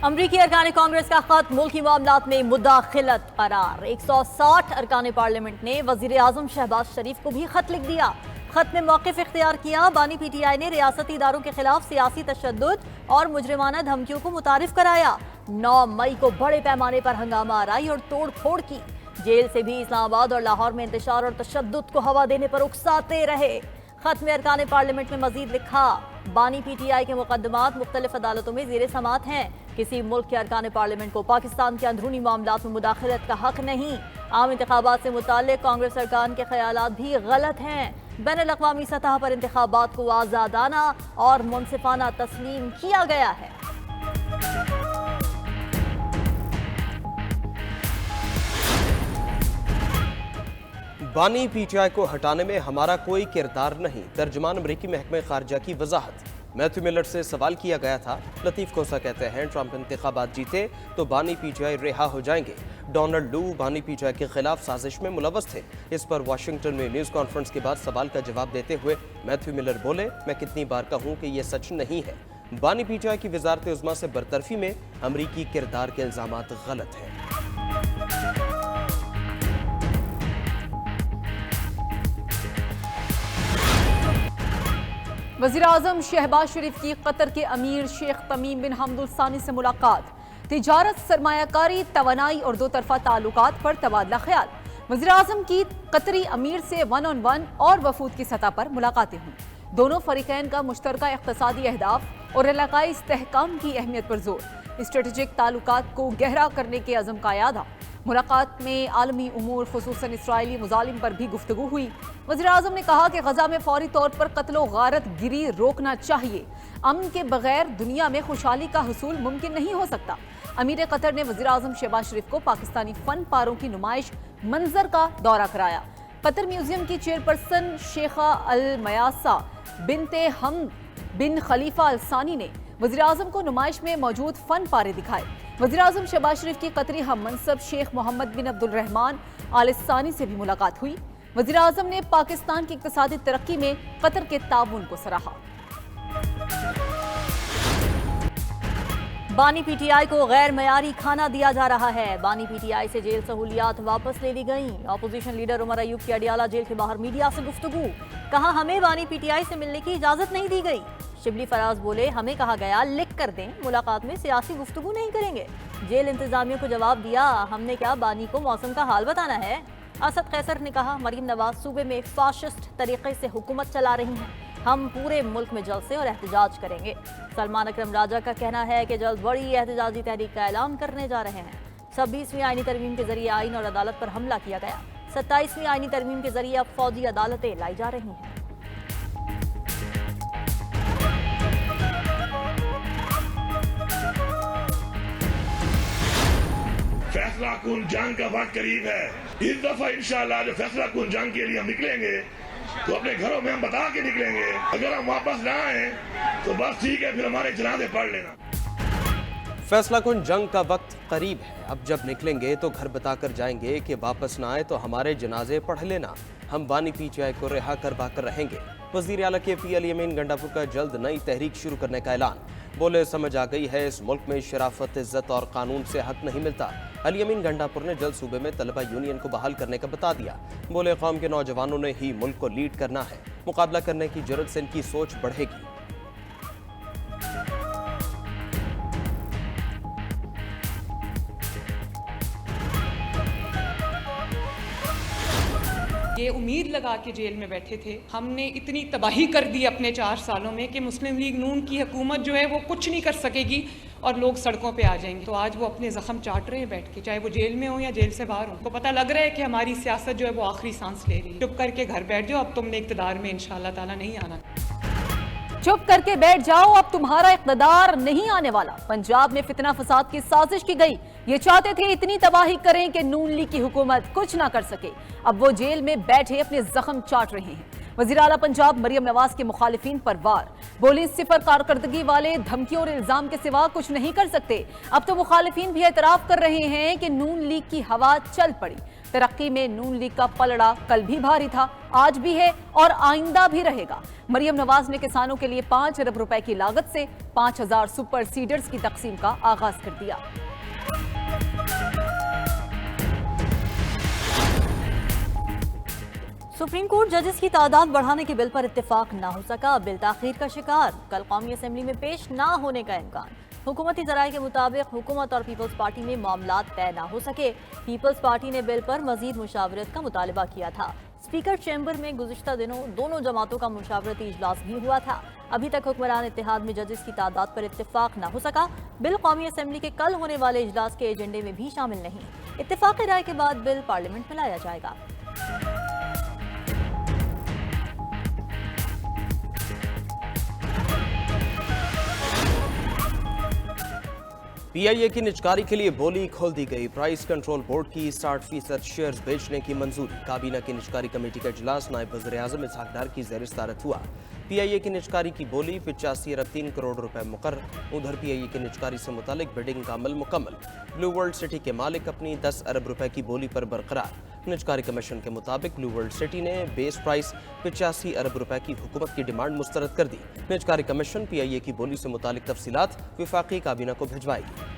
अमरीकी अरकान कांग्रेस का खत मुल्की मामलात में मुदाखिलत करार। 160 अरकान पार्लियामेंट ने वजीर आजम शहबाज शरीफ को भी खत लिख दिया। खत में मौक़िफ़ इख्तियार किया। बानी PTI ने रियासती इदारों के खिलाफ सियासी तशद्दुद और मुजरिमाना धमकियों को मुतारिफ कराया। 9 मई को बड़े पैमाने पर हंगामा आराई और तोड़ फोड़ की। जेल से भी इस्लामाबाद और लाहौर में इंतशार और तशद्दुद को हवा देने पर उकसाते रहे। खत में अरकान पार्लियामेंट ने मजीद लिखा, बानी PTI के मुकदमात मुख्तलिफ अदालतों में ज़ेर समात हैं। किसी मुल्क के अरकान पार्लियामेंट को पाकिस्तान के अंदरूनी मामलात में मुदाखलत का हक नहीं। आम इंतखाबात से मुताल्लिक कांग्रेस अरकान के ख्यालात भी गलत हैं। बैनुल अक़वामी सतह पर इंतखाबात को आज़ादाना और मुनसिफाना तस्लीम किया गया है। बानी PTI को हटाने में हमारा कोई किरदार नहीं। तर्जुमान अमरीकी महकमे खारजा की वजाहत। मैथ्यू मिलर से सवाल किया गया था। लतीफ़ कोसा कहते हैं, ट्रंप इंतखाबात जीते तो बानी PTI रिहा हो जाएंगे। डोनाल्ड लू बानी PTI के खिलाफ साजिश में मुलव्वस थे। इस पर वाशिंगटन में न्यूज़ कॉन्फ्रेंस के बाद सवाल का जवाब देते हुए मैथ्यू मिलर बोले, मैं कितनी बार कहूँ कि यह सच नहीं है। बानी PTI की वजारत उज़्मा से बरतरफी में अमरीकी किरदार के इल्ज़ामात गलत हैं। वज़ीर आज़म शहबाज शरीफ की कतर के अमीर शेख तमीम बिन हमद अल सानी से मुलाकात। तिजारत, सरमायाकारी, तवानाई और दो तरफा ताल्लुकात पर तबादला ख्याल। वज़ीर आज़म की कतरी अमीर से 1-on-1 और वफूद की सतह पर मुलाकातें हुई। दोनों फरीकैन का मुश्तरका इक़्तिसादी अहदाफ और इलाकाई इस्तेहकाम की अहमियत पर जोर। स्ट्रेटेजिक ताल्लुकात को गहरा करने के अज़म का यादा। मुलाकात में आलमी उमूर खुसूसन इसराइली मुजालिम पर भी गुफ्तगू हुई। वज़ीर आज़म ने कहा कि गजा में फौरी तौर पर कत्लो गारत गिरी रोकना चाहिए। अमन के बगैर दुनिया में खुशहाली का हुसूल मुमकिन नहीं हो सकता। अमीर कतर ने वज़ीर आज़म शहबाज शरीफ को पाकिस्तानी फन पारों की नुमाइश मंजर का दौरा कराया। कतर म्यूजियम की चेयरपर्सन शेखा अल मयासा बिनते हम बिन खलीफा अल सानी ने वज़ीर आज़म को नुमाइश में मौजूद फन पारे दिखाए। वज़ीर आज़म शहबाज शरीफ की कतरी हम मनसब शेख मोहम्मद बिन अब्दुल रहमान आल सानी से भी मुलाकात हुई। वज़ीर आज़म ने पाकिस्तान की इक़्तिसादी तरक्की में कतर के ताउन को सराहा। बानी PTI को गैर मयारी खाना दिया जा रहा है। बानी PTI से जेल सहूलियात वापस ले ली गई। अपोजिशन लीडर उमर अयूब की अडियाला जेल के बाहर मीडिया से गुफ्तगू। कहा, हमें बानी PTI से मिलने की इजाजत नहीं दी गई। शिबली फराज बोले, हमें कहा गया लिख कर दें, मुलाकात में सियासी गुफ्तगू नहीं करेंगे। जेल इंतजामिया को जवाब दिया, हमने क्या बानी को मौसम का हाल बताना है। असद कैसर ने कहा, मरीम नवाज सूबे में फाशिस्ट तरीके से हुकूमत चला रही हैं। हम पूरे मुल्क में जलसे और एहतजाज करेंगे। सलमान अकरम राजा का कहना है कि जल्द बड़ी एहतजाजी तहरीक का ऐलान करने जा रहे हैं। 26वीं आईनी तरमीम के जरिए आइन और अदालत पर हमला किया गया। 27वीं आईनी तरमीम के जरिए अब फौजी अदालतें लाई जा रही हैं। फैसला कुन जंग का वक्त करीब है। इस दफा इंशाअल्लाह जो फैसला कुन जंग के लिए हम निकलेंगे तो अपने घरों में हम बता के निकलेंगे। अगर हम वापस ना आए तो बस ठीक है, फिर हमारे जनाजे पढ़ लेना। फैसला कुन जंग का वक्त करीब है। अब जब निकलेंगे तो घर बताकर जाएंगे कि वापस ना आए तो हमारे जनाजे पढ़ लेना। हम बानी PTI को रिहा करवा कर रहेंगे। वज़ीर आला KP अली यमीन गंडापुर का जल्द नई तहरीक शुरू करने का ऐलान। बोले, समझ आ गई है इस मुल्क में शराफत, इज्जत और कानून से हक नहीं मिलता। अली यमीन गंडापुर ने जल्द सूबे में तलबा यूनियन को बहाल करने का बता दिया। बोले, कौम के नौजवानों ने ही मुल्क को लीड करना है। मुकाबला करने की जरूरत से इनकी सोच बढ़ेगी। ये उम्मीद लगा के जेल में बैठे थे। हमने इतनी तबाही कर दी अपने 4 सालों में कि मुस्लिम लीग नून की हुकूमत जो है वो कुछ नहीं कर सकेगी और लोग सड़कों पे आ जाएंगे। तो आज वो अपने जख्म चाट रहे हैं बैठ के, चाहे वो जेल में हो या जेल से बाहर हो। उनको पता लग रहा है कि हमारी सियासत जो है वो आखिरी सांस ले रही है। चुप करके घर बैठ जाओ, अब तुमने इक़्तिदार में इंशाअल्लाह ताला नहीं आना। चुप करके बैठ जाओ, अब तुम्हारा इक़्तिदार नहीं आने वाला। पंजाब में फितना फसाद की साजिश की गई। ये चाहते थे इतनी तबाही करें कि नून लीग की हुकूमत कुछ ना कर सके। अब वो जेल में बैठे अपने जख्म चाट रहे हैं। वज़ीर आला पंजाब मरियम नवाज के मुखालिफिन पर वार, बोली सिफर कारकर्दगी वाले धमकियों और इल्जाम के सिवा कुछ नहीं कर सकते। अब तो मुखालिफिन भी एतराफ कर रहे हैं कि नून लीग की हवा चल पड़ी। तरक्की में नून लीग का पलड़ा कल भी भारी था, आज भी है और आइंदा भी रहेगा। मरियम नवाज ने किसानों के लिए 5 अरब रुपए की लागत से 5000 सुपर सीडर्स की तकसीम का आगाज कर दिया। सुप्रीम कोर्ट जजेस की तादाद बढ़ाने के बिल पर इत्तेफाक ना हो सका, बिल ताखीर का शिकार, कल कौमी असेंबली में पेश ना होने का इम्कान। हुकूमती ज़राए के मुताबिक हुकूमत और पीपल्स पार्टी में मामलात तय ना हो सके। पीपल्स पार्टी ने बिल पर मजीद मुशावरत का मुतालबा किया था। स्पीकर चैम्बर में गुज़िश्ता दिनों दोनों जमातों का मुशावरती इजलास भी हुआ था। अभी तक हुक्मरान इत्तेहाद में जजेस की तादाद पर इत्तेफाक ना हो सका। बिल कौमी असेंबली के कल होने वाले इजलास के एजेंडे में भी शामिल नहीं। इत्तेफाक राय के बाद बिल पार्लियामेंट में लाया जाएगा। पीआईए की निजकारी के लिए बोली खोल दी गई। प्राइस कंट्रोल बोर्ड की 60% शेयर्स बेचने की मंजूरी। काबीना की निजकारी कमेटी का इजलास नायब वज़ीर-ए-आज़म इसहाक डार की ज़ेर सदारत हुआ। पीआईए की निजकारी की बोली 85 अरब 3 करोड़ रुपए मुकर्रर। उधर पीआईए की निजकारी से मुतालिक बिडिंग का अमल मुकम्मल। ब्लू वर्ल्ड सिटी के मालिक अपनी 10 अरब रुपए की बोली पर बरकरार। निजकारी कमीशन के मुताबिक ब्लू वर्ल्ड सिटी ने बेस प्राइस 85 अरब रुपए की हुकूमत की डिमांड मुस्तरद कर दी। निजकारी कमीशन पीआईए की बोली से मुतालिक तफसीलात विफाकी काबीना को भिजवाएगी।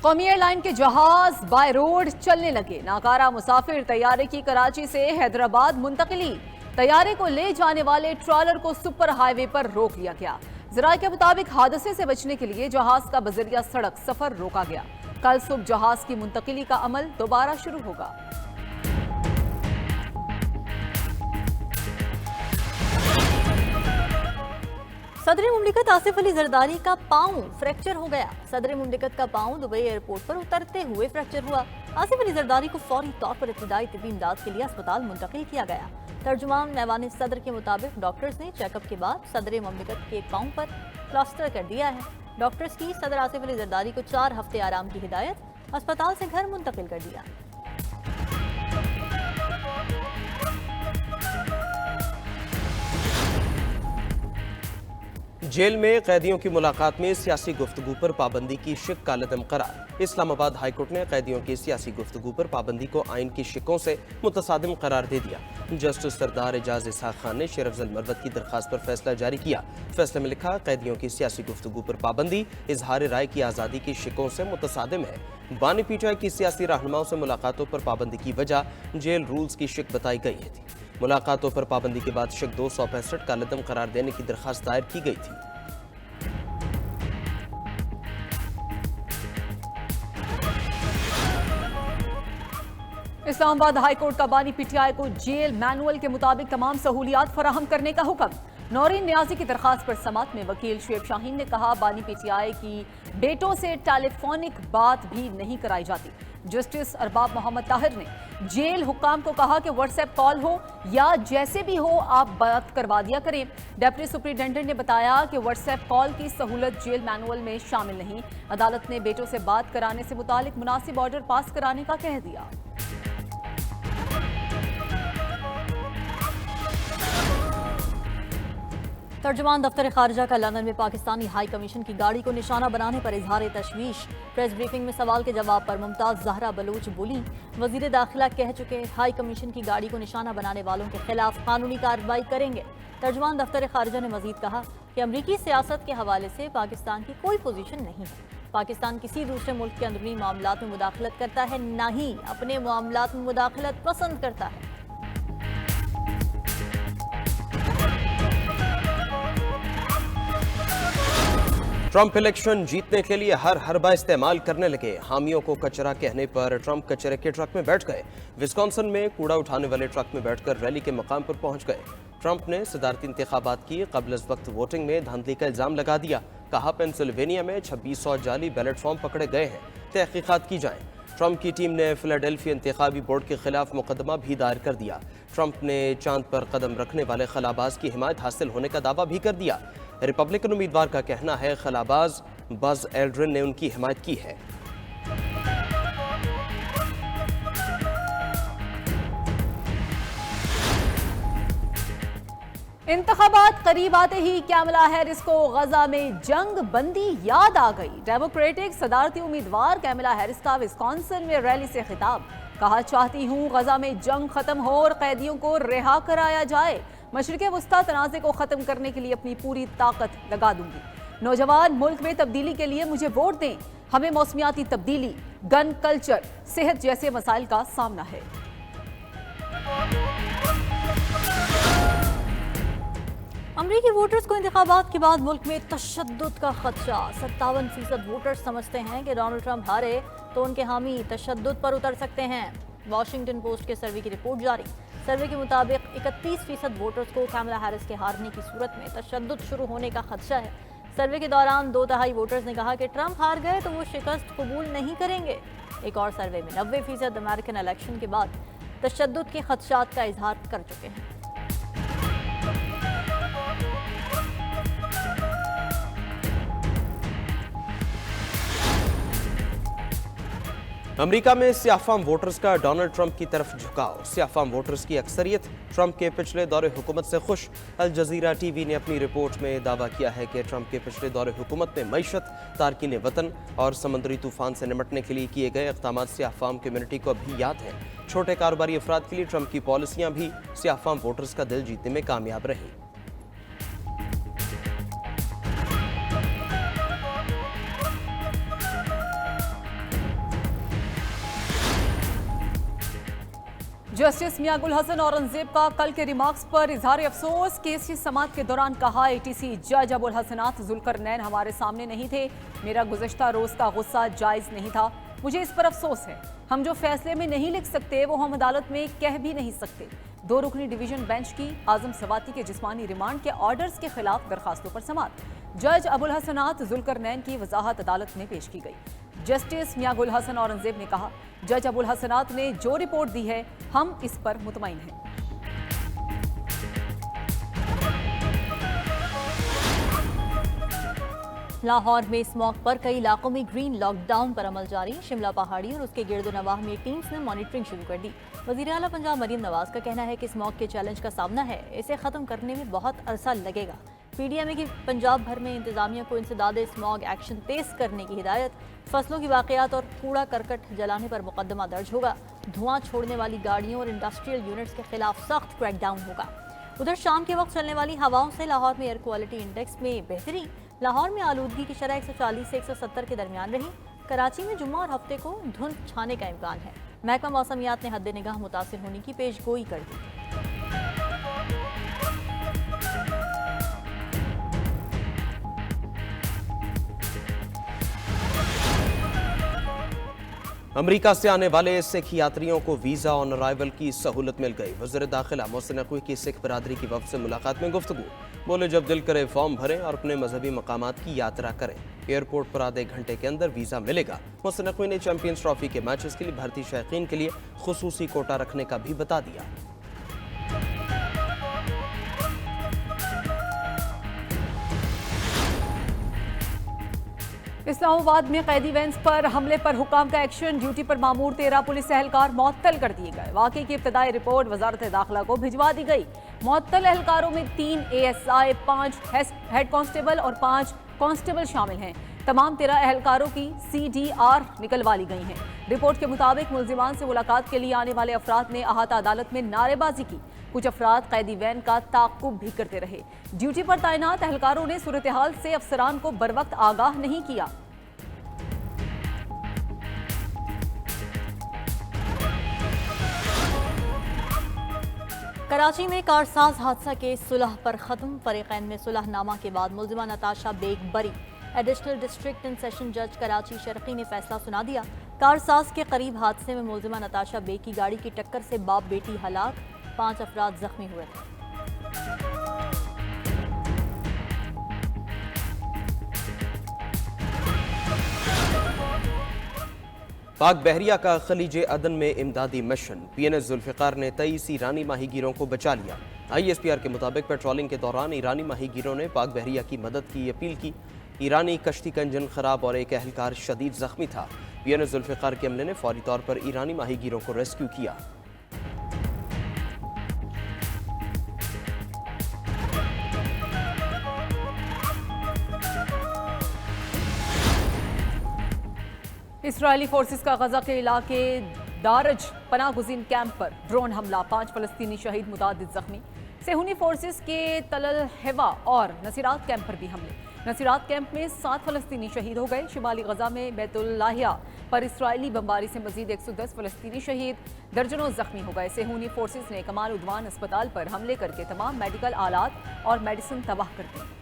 कौमी एयरलाइन के जहाज बाय रोड चलने लगे। नाकारा मुसाफिर तैयारे की कराची से हैदराबाद मुंतकिली। तैयारे को ले जाने वाले ट्रॉलर को सुपर हाईवे पर रोक लिया गया। ज़राए के मुताबिक हादसे से बचने के लिए जहाज का बजरिया सड़क सफर रोका गया। कल सुबह जहाज की मुंतकिली का अमल दोबारा शुरू होगा। सदर मुमलिकत आसिफ अली जरदारी का पांव फ्रैक्चर हो गया। सदर मुमलिकत का पांव दुबई एयरपोर्ट पर उतरते हुए फ्रैक्चर हुआ। आसिफ अली जरदारी को फौरी तौर पर इब्तिदाई तिब्बी इमदाद के लिए अस्पताल मुंतकिल किया गया। तर्जुमान ऐवान सदर के मुताबिक डॉक्टर्स ने चेकअप के बाद सदर मुमलिकत के पांव पर प्लास्टर कर दिया है। डॉक्टर्स की सदर आसिफ अली जरदारी को 4 हफ्ते आराम की हिदायत। अस्पताल से घर मुंतकिल कर दिया। जेल में कैदियों की मुलाकात में सियासी गुफ्तगू पर पाबंदी की शिक का लदम करार। इस्लामाबाद हाईकोर्ट ने कैदियों की सियासी गुफ्तगू पर पाबंदी को आइन की शिकों से मुतसादिम करार दे दिया। जस्टिस सरदार एजाज इसहाक खान ने शेर अफजल मरवत की दरखास्त पर फैसला जारी किया। फैसले में लिखा, कैदियों की सियासी गुफ्तगू पर पाबंदी इजहार राय की आज़ादी की शिकों से मुतसादिम है। बानी पीटीआई की सियासी रहनुमाओं से मुलाकातों पर पाबंदी की वजह जेल रूल्स की शिक बताई गई थी। मुलाकातों पर पाबंदी के बाद शिक 265 का लदम करार देने की दरखास्त दायर की गई थी। इस्लामाबाद हाईकोर्ट का बानी पीटीआई को जेल मैनुअल के मुताबिक तमाम सहूलियात फराहम करने का हुक्म। नौरीन न्याजी की दरखास्त पर समात में वकील शुएब शाहीन ने कहा, बानी पीटीआई की बेटों से टेलीफोनिक बात भी नहीं कराई जाती। जस्टिस अरबाब मोहम्मद ताहिर ने जेल हुक्काम को कहा कि व्हाट्सएप कॉल हो या जैसे भी हो आप बात करवा दिया करें। डेप्टी सुपरिटेंडेंट ने बताया कि व्हाट्सएप कॉल की सहूलत जेल मैनुअल में शामिल नहीं। अदालत ने बेटों से बात कराने से मुतालिक मुनासिब ऑर्डर पास कराने का कह दिया। तर्जुमान दफ्तर खारजा का लंदन में पाकिस्तानी हाई कमीशन की गाड़ी को निशाना बनाने पर इजहार तशवीश। प्रेस ब्रीफिंग में सवाल के जवाब पर मुमताज जहरा बलूच बोली, वजीर दाखिला कह चुके हाई कमीशन की गाड़ी को निशाना बनाने वालों के खिलाफ कानूनी कार्रवाई करेंगे। तर्जुमान दफ्तर खारजा ने मजीद कहा कि अमरीकी सियासत के हवाले से पाकिस्तान की कोई पोजीशन नहीं है। पाकिस्तान किसी दूसरे मुल्क के अंदरूनी मामलात में मुदाखलत करता है, ना ही अपने मामलात में मुदाखलत पसंद करता है। ट्रंप इलेक्शन जीतने के लिए हर हरबा इस्तेमाल करने लगे। हामियों को कचरा कहने पर ट्रंप कचरे के ट्रक में बैठ गए। विस्कॉन्सिन में कूड़ा उठाने वाले ट्रक में बैठकर रैली के मकाम पर पहुंच गए। ट्रंप ने सदारती इंतखाबात की कबल वक्त वोटिंग में धांधली का इल्जाम लगा दिया। कहा, पेंसिल्वेनिया में 2600 जाली बैलेट फॉर्म पकड़े गए हैं, तहकीकात की जाए। ट्रंप की टीम ने फिलाडेल्फिया इंतखाबी बोर्ड के खिलाफ मुकदमा भी दायर कर दिया। ट्रंप ने चांद पर कदम रखने वाले खलाबाज की हिमायत हासिल होने का दावा भी कर दिया। रिपब्लिकन उम्मीदवार का कहना है, खलाबाज बज़ एल्ड्रिन ने उनकी हिमायत की है। इंतखाबात करीब आते ही कैमला हैरिस को गजा में जंग बंदी याद आ गई। डेमोक्रेटिक सदारती उम्मीदवार कैमला हैरिस का विस्कॉन्सिन में रैली से खिताब, कहा चाहती हूं गजा में जंग खत्म हो और कैदियों को रिहा कराया जाए। मशरिक़े वस्ता तनाज़े को खत्म करने के लिए अपनी पूरी ताकत लगा दूंगी। नौजवान मुल्क में तब्दीली के लिए मुझे वोट दें। हमें मौसमियाती तब्दीली, गन कल्चर, सेहत जैसे मसाइल का सामना है। अमरीकी वोटर्स को इंतखाबात के बाद मुल्क में तशद्दुद का खदशा। 57% वोटर्स समझते हैं कि डोनाल्ड ट्रंप हारे तो उनके हामी तशद्दुद पर उतर सकते हैं। वॉशिंगटन पोस्ट के सर्वे की रिपोर्ट जारी। सर्वे के मुताबिक 31% वोटर्स को कैमला हैरिस के हारने की सूरत में तशद्दुद शुरू होने का खदशा है। सर्वे के दौरान 2/3 वोटर्स ने कहा कि ट्रंप हार गए तो वो शिकस्त कबूल नहीं करेंगे। एक और सर्वे में 90% अमेरिकन इलेक्शन के बाद तशद्दुद के खदशात का इजहार कर चुके हैं। अमेरिका में सियाफाम वोटर्स का डोनाल्ड ट्रंप की तरफ झुकाव। सियाफाम वोटर्स की अक्सरियत ट्रंप के पिछले दौरे हुकूमत से खुश। अल जजीरा टीवी ने अपनी रिपोर्ट में दावा किया है कि ट्रंप के पिछले दौरे हुकूमत में मईशत, तारकीन वतन और समुद्री तूफान से निपटने के लिए किए गए इक़दाम सियाफाम कम्युनिटी को अभी याद है। छोटे कारोबारी अफराद के लिए ट्रंप की पॉलिसियां भी सियाफाम वोटर्स का दिल जीतने में कामयाब रही। जस्टिस मियां गुल हसन औरंगजेब का कल के रिमार्क्स पर इजहार अफसोस। केस की समाअत के दौरान कहा, ATC जज अबुल हसनात जुल्करनैन हमारे सामने नहीं थे। मेरा गुज़श्ता रोज़ का गुस्सा जायज़ नहीं था। मुझे इस पर अफसोस है। हम जो फैसले में नहीं लिख सकते वो हम अदालत में कह भी नहीं सकते। 2 रुकनी डिवीजन बेंच की आजम सवाती के जिस्मानी रिमांड के ऑर्डर्स के खिलाफ दरखास्तों पर समाअत। जज अबुल हसनात जुल्करनैन की वजाहत अदालत में पेश की गई। जस्टिस मियां गुल हसन औरंगजेब ने कहा, जज अबुल हसनात ने जो रिपोर्ट दी है हम इस पर मुतमईन हैं। लाहौर में स्मॉग पर कई इलाकों में ग्रीन लॉकडाउन पर अमल जारी। शिमला पहाड़ी और उसके गिरदोनवाह में टीम्स ने मॉनिटरिंग शुरू कर दी। वज़ीर आला पंजाब मरीम नवाज का कहना है कि स्मॉग के चैलेंज का सामना है, इसे ख़त्म करने में बहुत अरसा लगेगा। PDMA की पंजाब भर में इंतजामिया को इंसदाद स्मॉग एक्शन तेज करने की हिदायत। फसलों की वाक़यात और कूड़ा करकट जलाने पर मुकदमा दर्ज होगा। धुआं छोड़ने वाली गाड़ियों और इंडस्ट्रियल यूनिट्स के खिलाफ सख्त क्रैकडाउन होगा। उधर शाम के वक्त चलने वाली हवाओं से लाहौर में एयर क्वालिटी इंडेक्स में बेहतरी। लाहौर में आलूदगी की शरह 140 से 170 के दरमियान रही। कराची में जुम्मा और हफ्ते को धुंध छाने का इम्कान है। महकमा मौसमियात ने हद निगाह मुतासिर होने की पेशगोई कर दी। अमेरिका से आने वाले सिख यात्रियों को वीज़ा ऑन अराइवल की सहूलत मिल गई। वज़ीर दाखिला मोहसिन नकवी की सिख बरादरी की वफ़द से मुलाकात में गुफ्तगू। बोले, जब दिल करे फॉर्म भरें और अपने मजहबी मकामात की यात्रा करें। एयरपोर्ट पर आधे घंटे के अंदर वीज़ा मिलेगा। मोहसिन नकवी ने चैंपियंस ट्रॉफी के मैचेस के लिए भर्ती शायकीन के लिए खुसूसी कोटा रखने का भी बता दिया। इस्लामाबाद में कैदी वैन्स पर हमले पर हुकाम का एक्शन। ड्यूटी पर मामूर 13 पुलिस एहलकार मुअत्तल कर दिए गए। वाक़े की इब्तदाई रिपोर्ट वजारत दाखिला को भिजवा दी गई। मुअत्तल एहलकारों में 3 ASI, 5 हेड कांस्टेबल और 5 कांस्टेबल शामिल हैं। तमाम 13 एहलकारों की CDR निकलवा ली गई हैं। रिपोर्ट के मुताबिक मुल्जिमान से मुलाकात के लिए आने वाले अफराद ने अहाता अदालत में नारेबाजी की। कुछ अफराद कैदी वैन का ताक़ुब भी करते रहे। ड्यूटी पर तैनात एहलकारों ने सूरत हाल से अफसरान को बर वक्त आगाह नहीं किया। कराची में कारसाज हादसा के सुलह पर खत्म। फरीकैन में सुलहनामा के बाद मुल्जिमा नताशा बेग बरी। एडिशनल डिस्ट्रिक्ट एंड सेशन जज कराची शर्की ने फैसला सुना दिया। कारसाज के करीब हादसे में मुल्जिमा नताशा बेग की गाड़ी की टक्कर से बाप बेटी हलाक, 5 अफराद जख्मी हुए थे। पाक बहरिया का खलीज अदन में इमदादी मिशन। PNS जुल्फ़िकार ने 23 ईरानी माहीगीरों को बचा लिया। ISPR के मुताबिक पेट्रोलिंग के दौरान ईरानी माहीगीरों ने पाक बहरिया की मदद की अपील की। ईरानी कश्ती का इंजन खराब और एक एहलकार शदीद जख्मी था। पीएनए जुल्फिकार के अमले ने फौरी तौर पर ईरानी माहीगीरों को रेस्क्यू किया। इसराइली फोर्सेस का गजा के इलाके दारज पनाह गुज़ीन कैंप पर ड्रोन हमला, 5 फलस्तीनी शहीद, मुतादिद जख्मी। सेहूनी फोर्सेस के तलल हेवा और नसीरात कैंप पर भी हमले। नसीरात कैंप में 7 फलस्तीनी शहीद हो गए। शिमाली गजा में बैतुल्लाहिया पर इसराइली बमबारी से मजीद 110 फलस्तीनी शहीद, दर्जनों जख्मी हो गए। सेहूनी फोर्सेस ने कमाल उद्वान अस्पताल पर हमले करके तमाम मेडिकल आलात और मेडिसिन तबाह कर दी।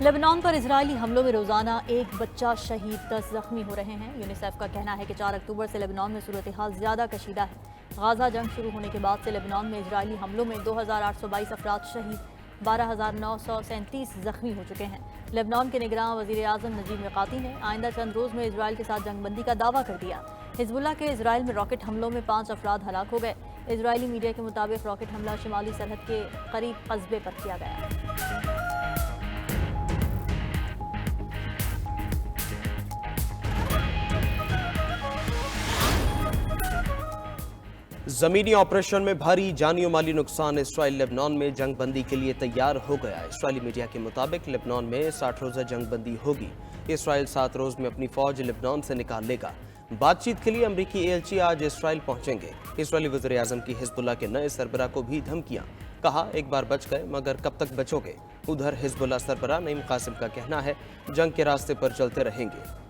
लेबनान पर इजरायली हमलों में रोजाना एक बच्चा शहीद, 10 जख्मी हो रहे हैं। यूनिसेफ का कहना है कि 4 अक्टूबर से लेबनान में सूरत हाल ज्यादा कशीदा है। गाजा जंग शुरू होने के बाद से लेबनान में इजरायली हमलों में 2822 अफराद शहीद, 12,937 जख्मी हो चुके हैं। लेबनान के निगरान वजीर आजम नजीब मिकाती ने आइंदा चंद रोज में इजरायल के साथ जंगबंदी का दावा कर दिया। हिजबुल्लाह के इजरायल में रॉकेट हमलों में 5 अफराद हलाक हो गए। इजरायली मीडिया के मुताबिक रॉकेट हमला शिमाली सरहद के करीब कस्बे पर किया गया। जमीनी ऑपरेशन में भारी जानी और माली नुकसान। इसराइल लेबनान में जंगबंदी के लिए तैयार हो गया। इसराइली मीडिया के मुताबिक लेबनान में 60 रोजा जंगबंदी होगी। इसराइल 7 रोज में अपनी फौज लेबनान से निकाल लेगा। बातचीत के लिए अमरीकी एलची आज इसराइल पहुंचेंगे। इसराइली वज़ीर आज़म की हिजबुल्लाह के नए सरबरा को भी धमकियां। कहा, एक बार बच गए मगर कब तक बचोगे। उधर हिजबुल्लाह सरबरा नईम कासिम का कहना है, जंग के रास्ते पर चलते रहेंगे।